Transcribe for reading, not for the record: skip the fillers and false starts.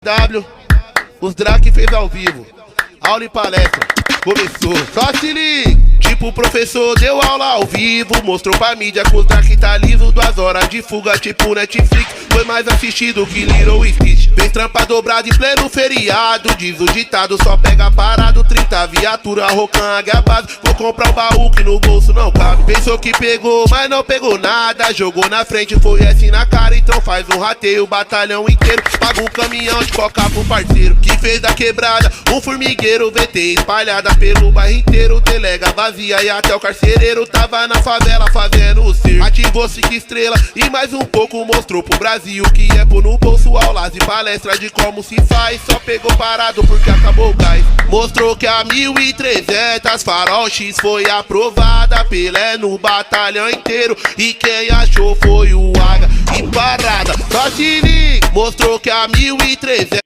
W, os Drake fez ao vivo. Aula e palestra, começou. Só se liga. Tipo o professor deu aula ao vivo, mostrou pra mídia que os Drake tá liso. 2 horas de fuga tipo Netflix, foi mais assistido que Little Stitch. Fez trampa dobrada em pleno feriado, diz o ditado, só pega parado. 30 viatura, Rocan, águia base. Vou comprar um baú que no bolso não cabe. Pensou que pegou, mas não pegou nada. Jogou na frente, foi assim na cara. Então faz um rateio, o batalhão inteiro. Paga um caminhão de coca pro parceiro que fez da quebrada um formigueiro. VT espalhada pelo bairro inteiro, delega vazia e até o carcereiro tava na favela fazendo o circo. Ativou 5 estrelas e mais um pouco mostrou pro Brasil que é pôr no bolso aulas e palestra de como se faz. Só pegou parado porque acabou o gás. Mostrou que a 1300 Farol X foi aprovada. Pelé no batalhão inteiro e quem achou foi o H e parada. Só se liga. Mostrou que a 1300